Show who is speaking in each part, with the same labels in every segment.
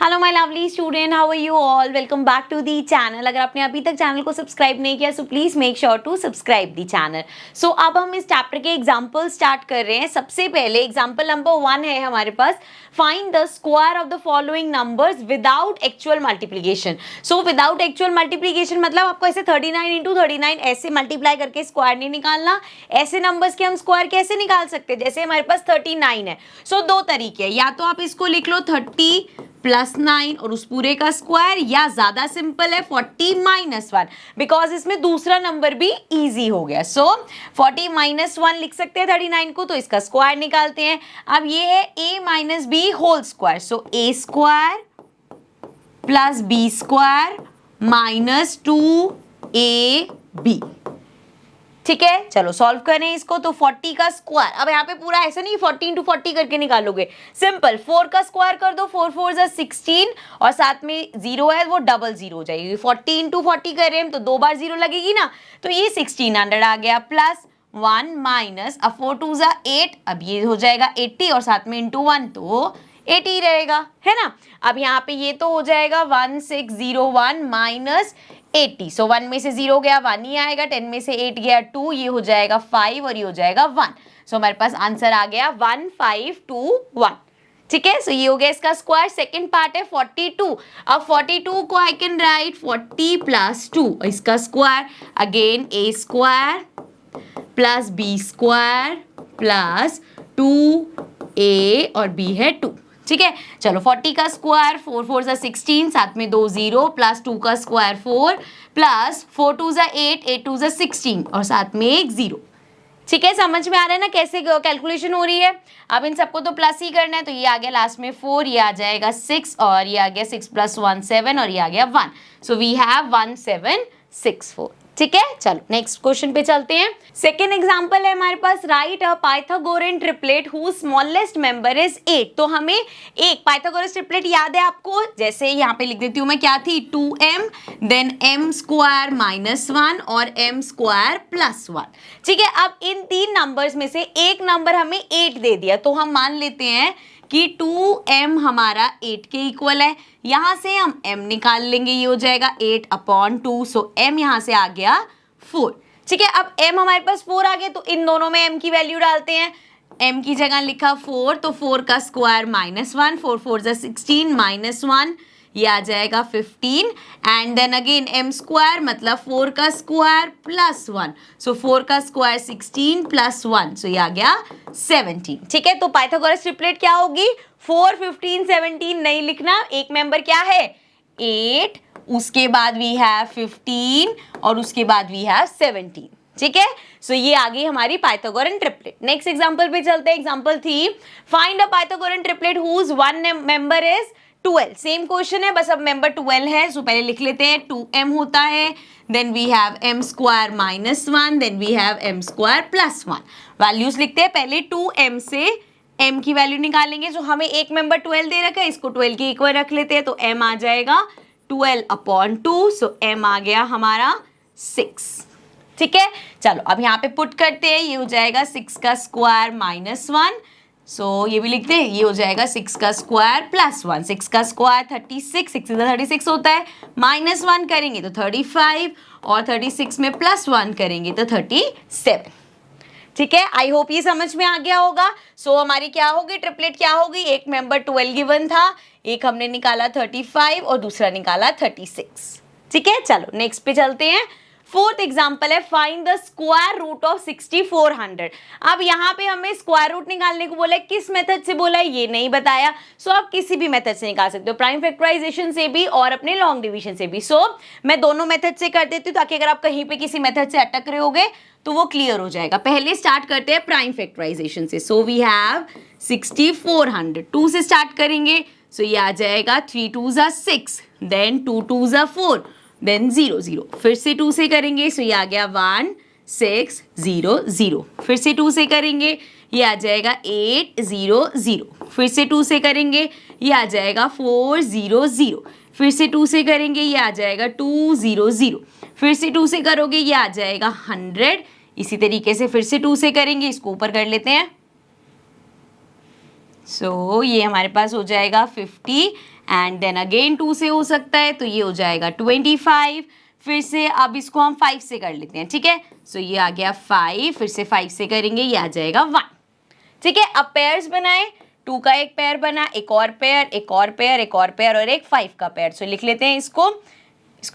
Speaker 1: Hello my lovely student, how are you all. Welcome back to the channel. अगर आपने अभी तक channel को सब्सक्राइब नहीं किया so please make sure to subscribe the channel. So अब हम इस चैप्टर के एग्जांपल स्टार्ट कर रहे हैं। सबसे पहले एग्जांपल नंबर 1 है हमारे पास, find the square of the following numbers without actual multiplication. So without actual multiplication मतलब आपको ऐसे 39 इंटू 39 ऐसे मल्टीप्लाई करके स्क्वायर नहीं निकालना। ऐसे नंबर्स के हम स्क्वायर कैसे निकाल सकते हैं, जैसे हमारे पास 39 है। सो दो तरीके हैं, या तो आप इसको लिख लो 30 प्लस 9 और उस पूरे का स्क्वायर, या ज्यादा सिंपल है 40 माइनस 1, बिकॉज इसमें दूसरा नंबर भी इजी हो गया। सो 40 माइनस 1 लिख सकते हैं 39 को, तो इसका स्क्वायर निकालते हैं। अब ये है a minus B whole square, so a square plus B square minus 2ab। ठीक है, चलो सॉल्व करें इसको। तो 40 का स्क्वायर, अब यहाँ पे पूरा ऐसा नहीं 40 इंटू 40 करके निकालोगे, सिंपल 4 का स्क्वायर कर दो, 4 4 जा 16 और साथ में 0 है वो डबल 0 हो जाएगी। 40 इंटू 40 कर रहे हैं तो 2 बार 0 लगेगी ना, तो ये 1600 आ गया प्लस 1 माइनस, अब 4 2 जा 8, अब ये हो जाएगा 80 और साथ में इंटू 1 तो 80 रहेगा, है ना। अब यहाँ पे ये तो हो जाएगा 1601 माइनस 80, सो 1 में से 0 गया 1 ही आएगा, 10 में से 8 गया 2, ये हो जाएगा 5 और ये हो जाएगा 1। सो हमारे पास आंसर आ गया 1521। ठीक है, सो ये हो गया इसका स्क्वायर। सेकंड पार्ट है 42। अब 42 को आई कैन राइट 40 प्लस 2, इसका square again a square plus b square plus 2a और b है 2। ठीक है, चलो 40 का स्क्वायर 4 4 जा 16, साथ में 2 0 प्लस 2 का स्क्वायर 4 प्लस 4 2 जा 8, 8 2 जा 16 और साथ में एक 0। ठीक है, समझ में आ रहा है ना कैसे कैलकुलेशन हो रही है। अब इन सबको तो प्लस ही करना है, तो ये आ गया लास्ट में 4, ये आ जाएगा 6 और ये आ गया 6 प्लस 1 7 और ये आ गया 1। So we have 1764। ठीक है, चलो नेक्स्ट क्वेश्चन पे चलते हैं। सेकेंड एग्जांपल है हमारे पास, write a Pythagorean triplet whose smallest member is 8। तो हमें एक पाइथागोरस ट्रिपलेट याद है आपको, जैसे यहाँ पे लिख देती हूँ मैं, क्या थी 2m then m square minus 1 और m स्क्वायर प्लस 1। ठीक है, अब इन तीन नंबर्स में से एक नंबर हमें 8 दे दिया, तो हम मान लेते हैं कि 2m हमारा 8 के इक्वल है। यहां से हम m निकाल लेंगे, ये हो जाएगा 8/2, सो m यहां से आ गया 4। ठीक है, अब m हमारे पास 4 आ गया, तो इन दोनों में m की वैल्यू डालते हैं। m की जगह लिखा 4, तो 4 का स्क्वायर माइनस 1, 4 4 जा 16 माइनस 1, ये आ जाएगा 15 and then again m square मतलब 4 का स्क्वायर प्लस 1, सो 4 का स्क्वायर 16 प्लस 1, सो ये आ गया 17। ठीक है, तो पाइथागोरस ट्रिपलेट क्या होगी, 4 15 17 नहीं लिखना, एक मेंबर क्या है 8, उसके बाद वी हैव 15 और उसके बाद वी हैव 17। ठीक है, सो ये आ गई हमारी पाइथागोरन ट्रिपलेट। नेक्स्ट एग्जांपल पे चलते हैं। एग्जांपल थी, find a Pythagorean triplet whose one member is 12। Same question है, बस अब मेंबर 12 है, सो पहले लिख लेते हैं 2m होता है, then we have m square minus 1, then we have m square plus 1। Values लिखते हैं, पहले 2m से m की वैल्यू निकालेंगे, जो हमें एक मेंबर 12 दे रखा है, इसको 12 के इक्वल रख लेते हैं, तो m आ जाएगा 12/2, सो m आ गया हमारा 6। ठीक है, चलो अब यहाँ पे पुट करते हैं, ये हो जाएगा 6 का स्क्वायर माइनस 1, सो ये भी लिखते हैं, ये हो जाएगा 6 का स्क्वायर प्लस 1, 6 का स्क्वायर 36, 6 से 36 होता है, माइनस 1 करेंगे तो 35 और 36 में प्लस 1 करेंगे तो 37। ठीक है, आई होप ये समझ में आ गया होगा। सो हमारी क्या होगी ट्रिपलेट, क्या होगी, एक मेंबर 12 गिवन था, एक हमने निकाला 35 और दूसरा निकाला 36। ठीक है, चलो नेक्स्ट पे चलते हैं। फोर्थ एग्जाम्पल है, find the square root of 6400। अब यहाँ पे हमें स्क्वायर रूट निकालने को बोला है, किस मेथड से बोला है ये नहीं बताया, सो आप किसी भी मेथड से निकाल सकते हो, प्राइम फैक्टराइजेशन से भी और अपने लॉन्ग डिवीजन से भी। सो मैं दोनों मेथड से कर देती हूँ, ताकि अगर आप कहीं पे किसी मेथड से अटक रहे होगे तो वो क्लियर हो जाएगा। पहले स्टार्ट करते हैं प्राइम फैक्टराइजेशन से। सो वी हैव 6400, 2 से स्टार्ट करेंगे, सो ये आ जाएगा 3 2 जा 6, देन 2 2 जा 4, देन 0 0, फिर से 2 से करेंगे, सो ये आ गया 1 6 0 0, फिर से 2 से करेंगे, ये आ जाएगा 8 0 0, फिर से 2 से करेंगे, ये आ जाएगा 4 0 0, फिर से 2 से करेंगे, ये आ जाएगा 2 0 0, फिर से 2 से करोगे ये आ जाएगा 100। इसी तरीके से फिर से 2 से करेंगे, इसको ऊपर कर लेते हैं, सो ये हमारे पास हो जाएगा 50 एंड देन अगेन 2 से हो सकता है, तो ये हो जाएगा 25। फिर से अब इसको हम 5 से कर लेते हैं, ठीक है। सो ये आ गया 5, फिर से 5 से करेंगे, ये आ जाएगा 1, ठीक है। अब पेयर्स बनाए, 2 का एक पेयर बना, एक और पेयर, एक और पेयर, एक और पेयर और एक 5 का पेयर। सो लिख लेते हैं इसको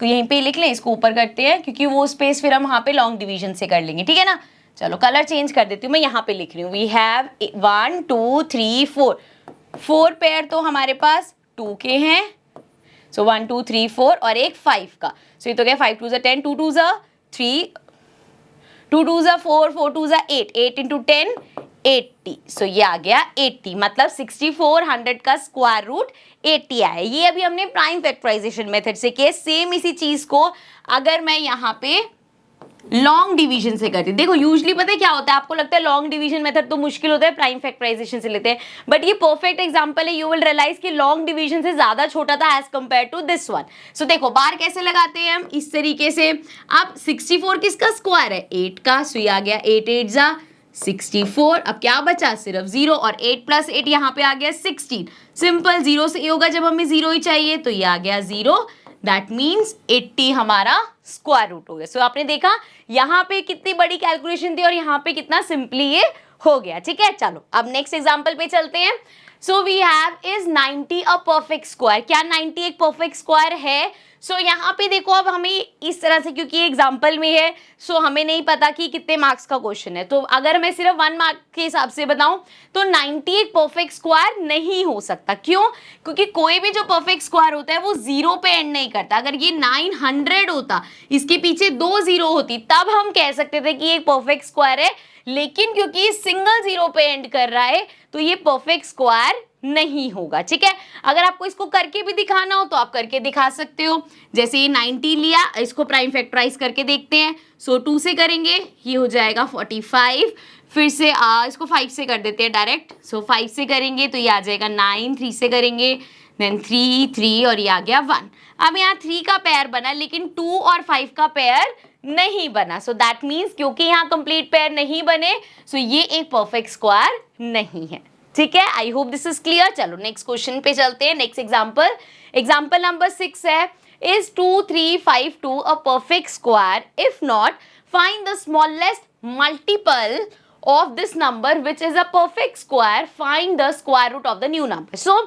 Speaker 1: यहीं पे लिख लें, इसको ऊपर करते हैं क्योंकि वो स्पेस फिर हम वहाँ पे लॉन्ग डिवीजन से कर लेंगे, ठीक है ना। चलो कलर चेंज कर देती हूँ, मैं यहाँ पे लिख रही हूँ वी हैव 1 2 3 4, 4 पेयर तो हमारे पास 2 के हैं। सो 1 2 3 4 और एक 5 का। सो ये तो क्या 5 2 10, 2 2 3, 2 2 4, 4 2 8, 8 इंटू 10 80। सो ये आ गया 80, मतलब 6400 का स्क्वायर रूट 80 आया। ये अभी हमने प्राइम फैक्टराइजेशन मेथड से किया। सेम इसी चीज को अगर मैं यहाँ पे लॉन्ग डिवीजन से करती, देखो यूजुअली पता है क्या होता है, आपको लगता है लॉन्ग डिवीजन मेथड तो मुश्किल होता है, प्राइम फैक्टराइजेशन से लेते हैं, बट ये परफेक्ट एग्जांपल है। यू विल रियलाइज कि लॉन्ग डिवीजन से ज्यादा छोटा था as compare to this one. So देखो बार कैसे लगाते हैं हम, इस तरीके से। अब 64 किसका स्क्वायर है, 8 का। सो ये आ गया 8 8 जा 64। अब क्या बचा, सिर्फ 0 और 8 प्लस 8 यहाँ पे आ गया 16। सिंपल, 0 से ये होगा जब हमें 0 ही चाहिए, तो ये आ गया 0। दैट मीन्स 80 हमारा स्क्वायर रूट हो गया। सो आपने देखा यहाँ पे कितनी बड़ी कैलकुलेशन थी और यहाँ पे कितना सिंपली ये हो गया, ठीक है। चलो अब नेक्स्ट एग्जांपल पे चलते हैं। So we have is 90 a perfect square. क्या 90 एक परफेक्ट स्क्वायर है? सो यहाँ पे देखो, अब हमें इस तरह से, क्योंकि एग्जाम्पल में है, सो हमें नहीं पता कि कितने मार्क्स का क्वेश्चन है, तो अगर मैं सिर्फ 1 मार्क के हिसाब से बताऊं तो 90 एक परफेक्ट स्क्वायर नहीं हो सकता। क्यों? क्योंकि कोई भी जो परफेक्ट स्क्वायर होता है वो 0 पे एंड नहीं करता। अगर ये 900 होता, इसके पीछे 2 0 होती, तब हम कह सकते थे कि ये परफेक्ट स्क्वायर है, लेकिन क्योंकि ये सिंगल 0 पे एंड कर रहा है तो ये परफेक्ट स्क्वायर नहीं होगा, ठीक है। अगर आपको इसको करके भी दिखाना हो तो आप करके दिखा सकते हो। जैसे ये 90 लिया, इसको प्राइम फैक्टराइज करके देखते हैं। सो 2 से करेंगे, ये हो जाएगा 45। फिर से इसको 5 से कर देते हैं डायरेक्ट। सो 5 से करेंगे तो ये आ जाएगा 9, 3 से करेंगे देन 3 3 और ये आ गया 1। अब यहाँ 3 का पेयर बना, लेकिन 2 और 5 का पेयर नहीं बना। सो दैट मीन्स क्योंकि यहाँ कंप्लीट पेयर नहीं बने, सो ये एक परफेक्ट स्क्वायर नहीं है, ठीक है। I hope this is clear. चलो नेक्स्ट क्वेश्चन पे चलते हैं। नेक्स्ट एग्जाम्पल नंबर 6 है, is 2 3 5 2 a perfect square? If not, find the smallest multiple of this number which is a perfect square. Find the square root of the new number. So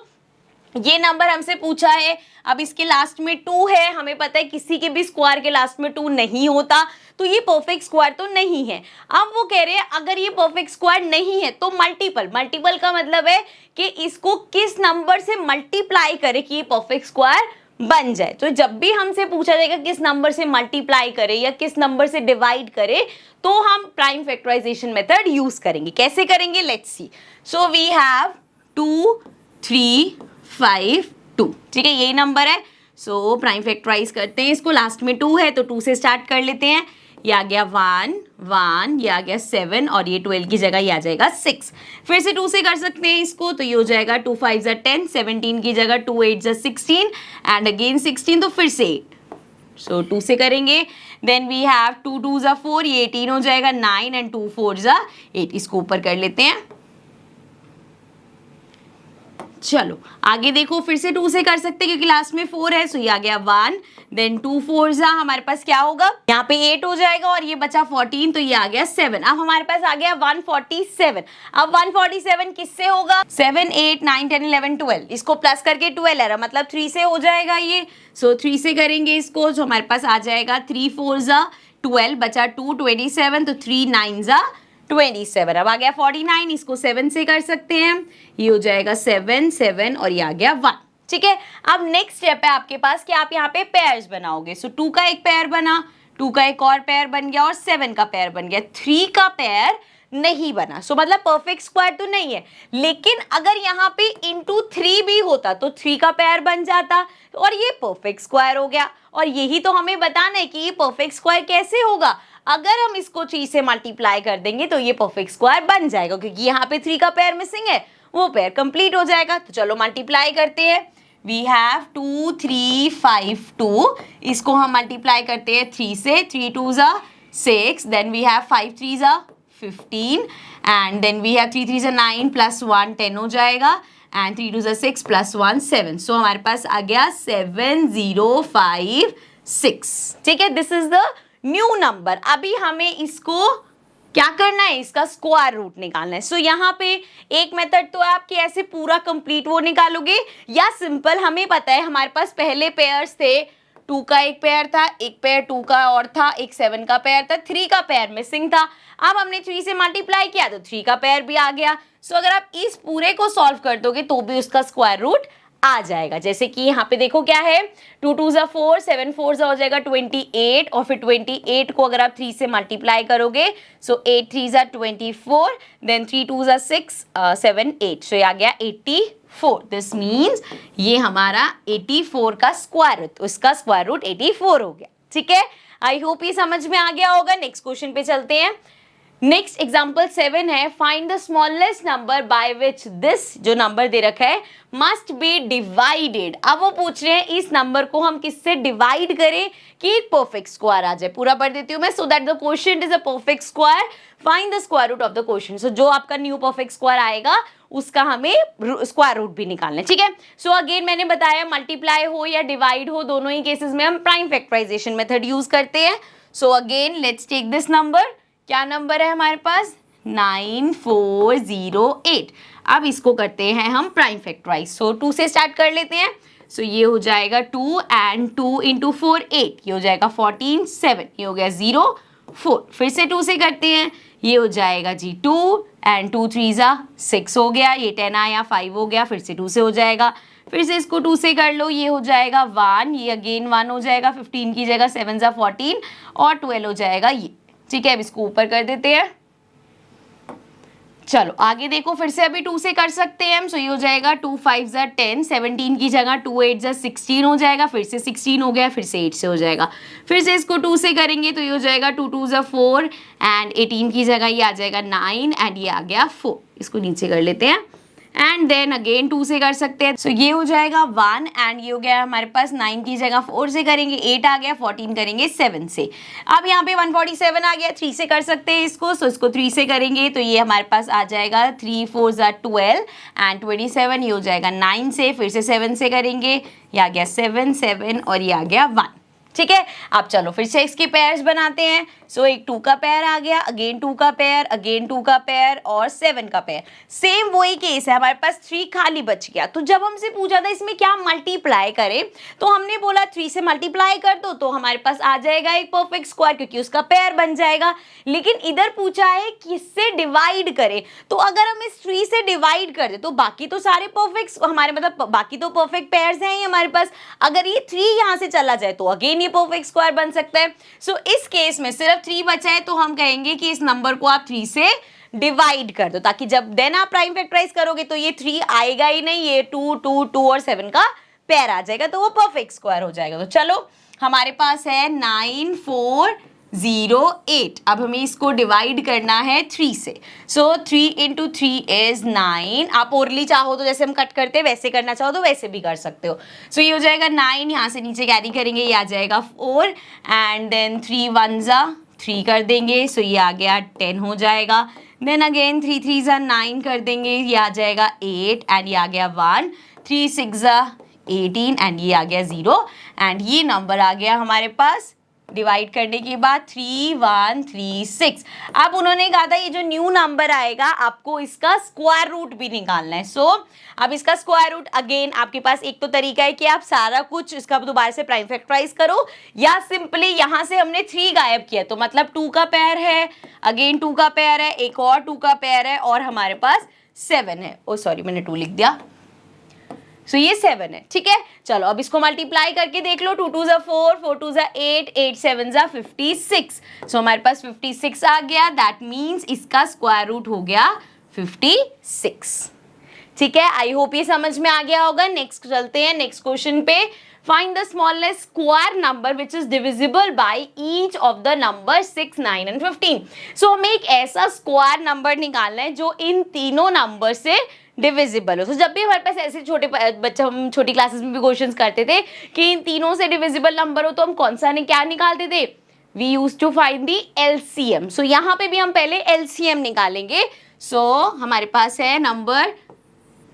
Speaker 1: ये number हमसे पूछा है, अब इसके last में 2 है, हमें पता है किसी के भी स्क्वायर के लास्ट में 2 नहीं होता, तो ये परफेक्ट स्क्वायर तो नहीं है। अब वो कह रहे हैं अगर ये परफेक्ट स्क्वायर नहीं है तो मल्टीपल का मतलब है कि इसको किस नंबर से मल्टीप्लाई करे कि ये परफेक्ट स्क्वायर बन जाए। तो जब भी हमसे पूछा जाएगा किस नंबर से मल्टीप्लाई करे या किस नंबर से डिवाइड करे, तो हम प्राइम फैक्टराइजेशन मेथड यूज करेंगे। कैसे करेंगे, let's see. So we have 2 3 5 2, ठीक है, यही नंबर है। सो प्राइम फैक्टराइज करते हैं इसको, लास्ट में 2 है तो 2 से स्टार्ट कर लेते हैं। ये आ गया 1 1, ये आ गया 7 और ये 12 की जगह ये आ जाएगा 6। फिर से 2 से कर सकते हैं इसको, तो ये हो जाएगा 2 5 10, 17 की जगह 2 8 16 एंड अगेन 16, तो फिर से 8। सो 2 से करेंगे, देन वी हैव 2 2 4, ये 18 हो जाएगा 9 एंड 2 4 8। इसको ऊपर कर लेते हैं। चलो आगे देखो, फिर से 2 से कर सकते हैं क्योंकि लास्ट में 4 है। सो ये आ गया 1, देन 2 4 हमारे पास क्या होगा, यहाँ पे 8 हो जाएगा और ये बचा 14, तो ये आ गया 7। अब हमारे पास आ गया 147। अब 147 किससे होगा, 7 8 9 10 11 12, इसको प्लस करके 12 है, मतलब 3 से हो जाएगा ये। सो 3 से करेंगे इसको, जो हमारे पास आ जाएगा 3 4 12, बचा 2 27, तो 3 9 27। अब आ गया 49, इसको 7 से कर सकते हैं, ये हो जाएगा 7 7 और ये आ गया 1, ठीक है। अब नेक्स्ट स्टेप है आपके पास कि आप यहाँ पे पेयर्स बनाओगे। सो 2 का एक पेयर बना, 2 का एक और पेयर बन गया और 7 का पेयर बन गया। 3 का पेयर नहीं बना, सो मतलब परफेक्ट स्क्वायर तो नहीं है, लेकिन अगर यहाँ पे इंटू 3 भी होता तो 3 का पेयर बन जाता और ये परफेक्ट स्क्वायर हो गया। और यही तो हमें बताना है कि ये परफेक्ट स्क्वायर कैसे होगा। अगर हम इसको 3 से मल्टीप्लाई कर देंगे तो ये परफेक्ट स्क्वायर बन जाएगा, क्योंकि यहाँ पे 3 का पेयर मिसिंग है, वो पेयर कंप्लीट हो जाएगा। तो चलो मल्टीप्लाई करते हैं। वी हैव 2 3 5 2, इसको हम मल्टीप्लाई करते हैं 3 से, 3 2 6, then we have 5 3 15 and then we have 3 3 9 plus 1 10 हो जाएगा एंड 3 2 6 प्लस 1 7। सो हमारे पास आ गया 7056। ठीक है, this is the new number. अभी हमें इसको क्या करना है, इसका स्क्वायर रूट निकालना है। सो यहाँ पे एक मेथड तो है आपकी ऐसे पूरा कंप्लीट वो निकालोगे, या सिंपल हमें पता है हमारे पास पहले पेयर्स थे, 2 का एक पेयर था, एक पेयर 2 का और था, एक 7 का पेयर था, 3 का पेयर मिसिंग था। अब हमने 3 से मल्टीप्लाई किया तो 3 का पेयर भी आ गया। सो अगर आप इस पूरे को सॉल्व कर दोगे तो भी उसका स्क्वायर रूट आ जाएगा। जैसे कि यहाँ पे देखो क्या है, 2 2 4, 7 4 हो जाएगा 28, और फिर 28 को अगर आप 3 से मल्टीप्लाई करोगे, सो 8 3 24, देन 3 2 6 7 8, सो ये आ गया 84। दिस मीन्स ये हमारा 84 का स्क्वायर रूट, उसका स्क्वायर रूट 84 हो गया। ठीक है, आई होप ये समझ में आ गया होगा। नेक्स्ट क्वेश्चन पे चलते हैं। नेक्स्ट एग्जाम्पल 7 है, find the smallest number by which this, जो नंबर दे रखा है, मस्ट बी डिवाइडेड। अब वो पूछ रहे हैं इस नंबर को हम किससे डिवाइड करें कि परफेक्ट स्क्वायर आ जाए। पूरा पढ़ देती हूँ मैं, so that the question is a perfect square, find the square root of the question. So जो आपका न्यू परफेक्ट स्क्वायर आएगा उसका हमें स्क्वायर रूट भी निकालना है। ठीक है, सो अगेन मैंने बताया मल्टीप्लाई हो या डिवाइड हो, दोनों ही केसेस में हम प्राइम फैक्टराइजेशन मेथड यूज करते हैं। So again let's take this number, क्या नंबर है हमारे पास, 9408। अब इसको करते हैं हम प्राइम फैक्टराइज। सो 2 से स्टार्ट कर लेते हैं। सो ये हो जाएगा 2 एंड 2 इंटू 4 8, ये हो जाएगा 14 7, ये हो गया 0 4। फिर से 2 से करते हैं, ये हो जाएगा जी 2 एंड 2 3 6 हो गया, ये 10 आया 5 हो गया, फिर से 2 से हो जाएगा। फिर से इसको 2 से कर लो, ये हो जाएगा 1, ये अगेन 1 हो जाएगा, 15 की जगह 7 14 और 12 हो जाएगा ये। ठीक है, अब इसको ऊपर कर देते हैं। चलो आगे देखो, फिर से अभी 2 से कर सकते हैं हम। सो ये हो जाएगा 2 5 10, 17 की जगह 2 8 16 हो जाएगा, फिर से 16 हो गया, फिर से 8 से हो जाएगा। फिर से इसको 2 से करेंगे तो ये हो जाएगा 2 2 4 एंड 18 की जगह ये आ जाएगा 9 एंड ये आ गया 4। इसको नीचे कर लेते हैं एंड देन अगेन 2 से कर सकते हैं। सो ये हो जाएगा 1 एंड ये हो गया हमारे पास 9 की जगह 4 से करेंगे 8 आ गया, 14 करेंगे 7 से। अब यहाँ पे 147 आ गया, 3 से कर सकते हैं इसको। सो इसको 3 से करेंगे तो ये हमारे पास आ जाएगा 3 4 12 एंड 27, ये हो जाएगा 9 से। फिर से 7 से करेंगे, ये आ गया 7 7 और ये आ गया 1। ठीक है, अब चलो फिर से इसके पेयर्स बनाते हैं। सो एक 2 का पेयर आ गया, अगेन 2 का पेयर, अगेन 2 का पेयर और 7 का पेयर। सेम वही केस है, हमारे पास 3 खाली बच गया। तो जब हमसे पूछा था इसमें क्या मल्टीप्लाई करें, तो हमने बोला 3 से मल्टीप्लाई कर दो तो हमारे पास आ जाएगा एक परफेक्ट स्क्वायर, क्योंकि उसका पेयर बन जाएगा। लेकिन इधर पूछा है किससे डिवाइड करें, तो अगर हम इस 3 से डिवाइड कर दे तो बाकी तो सारे परफेक्ट हमारे, मतलब बाकी तो परफेक्ट पेयर्स हैं ही हमारे पास। अगर ये 3 यहाँ से चला जाए तो अगेन ये परफेक्ट स्क्वायर बन सकता है। सो इस केस में सिर्फ 3 बचा है, तो हम कहेंगे कि इस नंबर को आप 3 से डिवाइड कर दो, ताकि जब देन आप प्राइम फैक्टराइज करोगे तो ये 3 आएगा ही नहीं, ये 2 2 2 और 7 का पेयर आ जाएगा, तो वो परफेक्ट स्क्वायर हो जाएगा। तो चलो हमारे पास है 9408। अब हमें इसको डिवाइड करना है 3 से। सो 3 इंटू 3 इज 9। आप ओरली चाहो तो जैसे हम कट करते हैं वैसे करना चाहो तो वैसे भी कर सकते हो। सो ये हो जाएगा 9, यहाँ से नीचे कैरी करेंगे, ये आ जाएगा 4 एंड देन 3 1 3 कर देंगे। सो ये आ गया 10 हो जाएगा। देन अगेन 3 3 9 कर देंगे, ये आ जाएगा 8 एंड ये आ गया 1। 3 6 18 एंड ये आ गया 0 एंड ये नंबर आ गया हमारे पास डिवाइड करने के बाद 3136। अब उन्होंने कहा था ये जो न्यू नंबर आएगा आपको इसका स्क्वायर रूट भी निकालना है। सो अब इसका स्क्वायर रूट अगेन आपके पास एक तो तरीका है कि आप सारा कुछ इसका दोबारा से प्राइम फैक्टराइज करो, या सिंपली यहाँ से हमने 3 गायब किया तो मतलब 2 का पेयर है, अगेन 2 का पेयर है, एक और 2 का पेयर है और हमारे पास 7 है। ओ सॉरी मैंने 2 लिख दिया। सो ये 7 है। ठीक है, चलो अब इसको मल्टीप्लाई करके देख लो। 2 2 4, 4 2 8, 8 7 56। सो हमारे पास 56 आ गया। दैट मीन्स इसका स्क्वायर रूट हो गया 56। ठीक है, आई होप ये समझ में आ गया होगा। नेक्स्ट चलते हैं नेक्स्ट क्वेश्चन पे। Find the smallest square number which is divisible by each of the number 6 9 and 15। सो हमें एक ऐसा स्क्वायर नंबर निकालना है जो इन तीनों नंबर से डिविजिबल हो। तो जब भी हमारे पास ऐसे छोटे बच्चे, हम छोटी क्लासेस में भी क्वेश्चंस करते थे कि इन तीनों से डिविजिबल नंबर हो, तो हम कौन सा क्या निकालते थे, we use to find the LCM. So यहाँ पे भी हम पहले एलसीएम निकालेंगे। सो हमारे पास है नंबर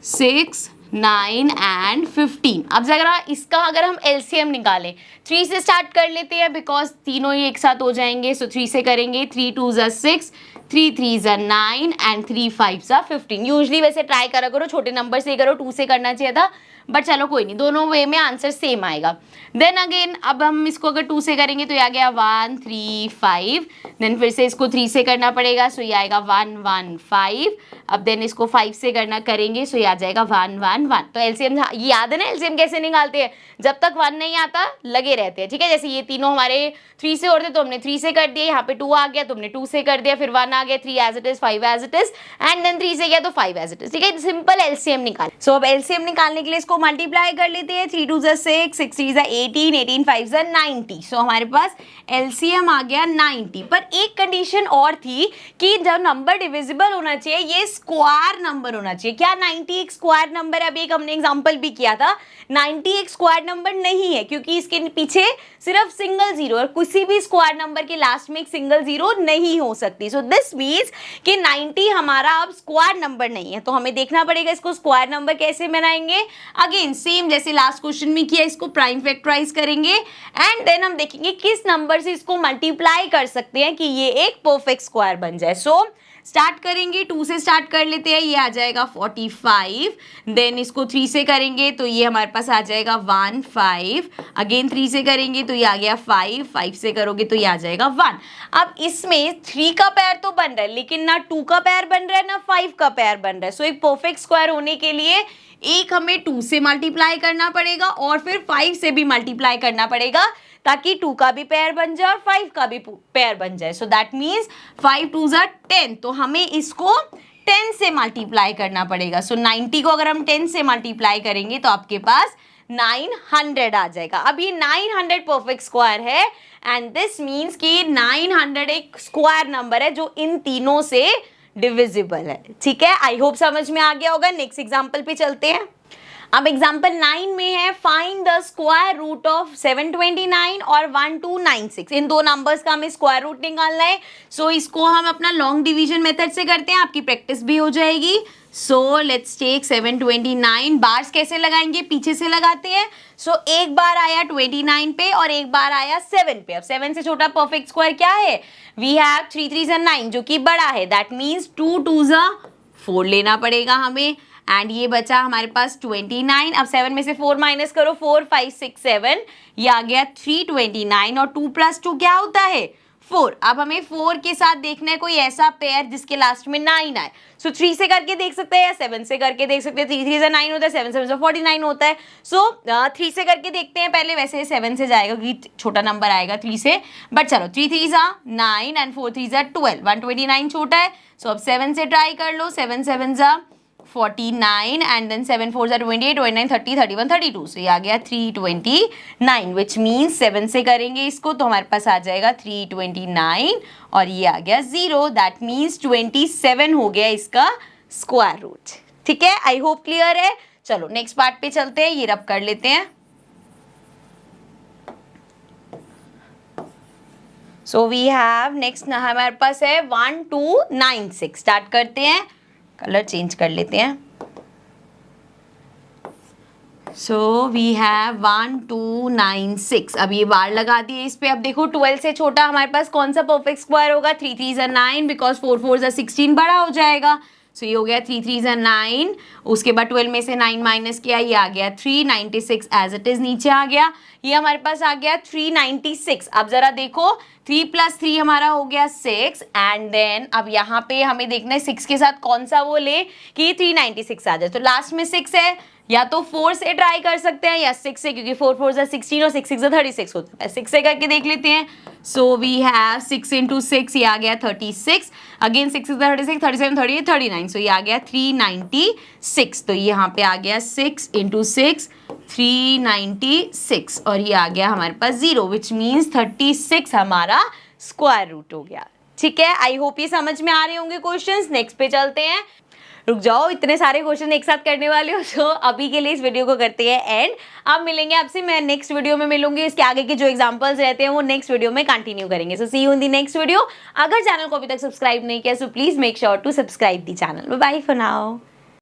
Speaker 1: 6, 9 एंड 15। अब जरा इसका अगर हम एलसीएम निकालें, 3 से स्टार्ट कर लेते हैं बिकॉज तीनों ही एक साथ हो जाएंगे। सो 3 से करेंगे, 3 2 ज़ा 6, 3 3 ज़ा 9 एंड 3 5 ज़ा 15। यूजली वैसे ट्राई करा करो छोटे नंबर से करो, 2 से करना चाहिए था, बट चलो कोई नहीं, दोनों वे में आंसर सेम आएगा। देन अगेन अब हम इसको अगर 2 से करेंगे तो ये आ गया 1 3 5। देन फिर से इसको 3 से करना पड़ेगा, सो ये आएगा 1 1 5। अब देन इसको 5 से करना करेंगे, सो ये आ जाएगा 1 1 1। तो एलसीएम ये याद है ना, एलसीएम कैसे निकालते हैं, जब तक 1 नहीं आता लगे रहते हैं, ठीक है। जैसे ये तीनों हमारे 3 से होते तो हमने 3 से कर दिया, यहाँ पे 2 आ गया तो हमने 2 से कर दिया, फिर 1 आ गया, 3 as it is, 5 as it is, and then 3 से गया तो 5 एज इट इज, ठीक है। सिंपल एलसीएम निकाल। सो अब एलसीएम निकालने के लिए इसको मल्टीप्लाई कर लेते हैं। 3 2 ज़ा 6, 6 3 ज़ा 18, 18 5 ज़ा 90। सो हमारे पास एलसीएम आ गया 90। पर एक कंडीशन और थी कि जब नंबर डिविजिबल होना चाहिए ये स्क्वायर नंबर होना चाहिए। क्या 90 एक स्क्वायर नंबर है? अभी एक हमने एग्जांपल भी किया था, 90 एक स्क्वायर नंबर नहीं है क्योंकि इसके पीछे सिर्फ सिंगल जीरो, और किसी भी स्क्वायर नंबर के लास्ट में एक सिंगल जीरो नहीं हो सकती। सो दिस मीन्स कि 90 हमारा अब स्क्वायर नंबर नहीं है, तो हमें देखना पड़ेगा इसको स्क्वायर नंबर कैसे बनाएंगे। अगेन सेम जैसे लास्ट क्वेश्चन में किया, इसको प्राइम फैक्टराइज करेंगे एंड देन हम देखेंगे किस नंबर से इसको मल्टीप्लाई कर सकते हैं कि ये एक परफेक्ट स्क्वायर बन जाए। सो स्टार्ट करेंगे, 2 से स्टार्ट कर लेते हैं, ये आ जाएगा 45। देन इसको 3 से करेंगे तो ये हमारे पास आ जाएगा 1 5। अगेन 3 से करेंगे तो ये आ गया 5, 5 से करोगे तो ये आ जाएगा 1। अब इसमें 3 का पेयर तो बन रहा है लेकिन ना 2 का पेयर बन रहा है ना 5 का पेयर बन रहा है। सो एक परफेक्ट स्क्वायर होने के लिए एक हमें 2 से मल्टीप्लाई करना पड़ेगा और फिर 5 से भी मल्टीप्लाई करना पड़ेगा ताकि 2 का भी पेयर बन जाए और 5 का भी पेयर बन जाए। सो दैट मीन्स 5 2 ज़ा 10, तो हमें इसको 10 से मल्टीप्लाई करना पड़ेगा। सो 90 को अगर हम 10 से मल्टीप्लाई करेंगे तो आपके पास 900 आ जाएगा। अब ये 900 परफेक्ट स्क्वायर है एंड दिस मीन्स कि 900 एक स्क्वायर नंबर है जो इन तीनों से डिविजिबल है, ठीक है। आई होप समझ में आ गया होगा। नेक्स्ट एग्जाम्पल पे चलते हैं। अब एग्जाम्पल 9 में है find the square root of 729 और 1296। इन दो नंबर्स का हमें स्क्वायर रूट निकालना है। सो इसको हम अपना लॉन्ग डिवीजन मेथड से करते हैं, आपकी प्रैक्टिस भी हो जाएगी। So let's take 729। बार्स कैसे लगाएंगे, पीछे से लगाते हैं। सो एक बार आया 29 पे और एक बार आया 7 पे। अब 7 से छोटा परफेक्ट स्क्वायर क्या है, वी हैव 3 3 ज़ा 9 जो कि बड़ा है, दैट मीन्स 2 2 ज़ा 4 लेना पड़ेगा हमें। एंड ये बचा हमारे पास 29। अब 7 में से 4 माइनस करो, 4 5 6 7, ये आ गया 329 और 2 + 2 क्या होता है 4। अब हमें 4 के साथ देखना है कोई ऐसा पेयर जिसके लास्ट में 9 आए। सो 3 से करके देख सकते हैं या 7 से करके देख सकते हैं। 3 3 ज़ा 9 होता है, 7 7 ज़ा 49 होता है। सो 3 से करके देखते हैं पहले, वैसे 7 से जाएगा क्योंकि छोटा नंबर आएगा 3 से, बट चलो 3 3 ज़ा 9 एंड 4 3 ज़ा 12, 129 छोटा है। सो अब 7 से ट्राई कर लो, 7 7 ज़ा 49 एंड देन 7 4 ज़ा 28, 29 30 31 32। सो ये आ गया 329 विच मीन्स 7 से करेंगे इसको तो हमारे पास आ जाएगा 329 और ये आ गया 0, दैट मीन्स 27 हो गया इसका स्क्वायर रूट, ठीक है। आई होप क्लियर है। चलो नेक्स्ट पार्ट पे चलते हैं, ये रब कर लेते हैं। सो वी हैव नेक्स्ट हमारे पास है 1296। स्टार्ट करते हैं, कलर चेंज कर लेते हैं। So we have 1296। अब ये बार लगा दिए इस पे। अब देखो 12 से छोटा हमारे पास कौन सा परफेक्ट स्क्वायर होगा, 3 3 ज़ा 9 बिकॉज 4 4 ज़ा 16 बड़ा हो जाएगा। सो ये हो गया 3 3 ज़ा 9, उसके बाद 12 में से 9 माइनस किया, ये आ गया 396 एज इट इज नीचे आ गया। ये हमारे पास आ गया 396। अब जरा देखो 3 + 3 हमारा हो गया 6 एंड देन अब यहाँ पे हमें देखना है 6 के साथ कौन सा वो ले कि 396 आ जाए। तो लास्ट में 6 है, या तो 4 से ट्राई कर सकते हैं या 6 से, क्योंकि 4 4 ज़ा 16 और 6 6 ज़ा 36 होता है। 6 से करके देख लेते हैं। सो वी हैव 6 × 6, ये आ गया 36। अगेन 6 6 ज़ा 36, 37 38 39। सो ये आ गया 396। तो यहाँ पे आ गया 6 × 6 396 और ये आ गया हमारे पास 0 विच मीन्स 36 हमारा स्क्वायर रूट हो गया, ठीक है। आई होप ये समझ में आ रहे होंगे क्वेश्चंस। नेक्स्ट पे चलते हैं। रुक जाओ, इतने सारे क्वेश्चन एक साथ करने वाले हो, तो अभी के लिए इस वीडियो को करते हैं एंड। अब मिलेंगे आपसे, मैं नेक्स्ट वीडियो में मिलूंगी। इसके आगे के जो एग्जांपल्स रहते हैं वो नेक्स्ट वीडियो में कंटिन्यू करेंगे। So see you in the next video. अगर चैनल को अभी तक सब्सक्राइब नहीं किया so please make sure to subscribe the channel. Bye bye for now.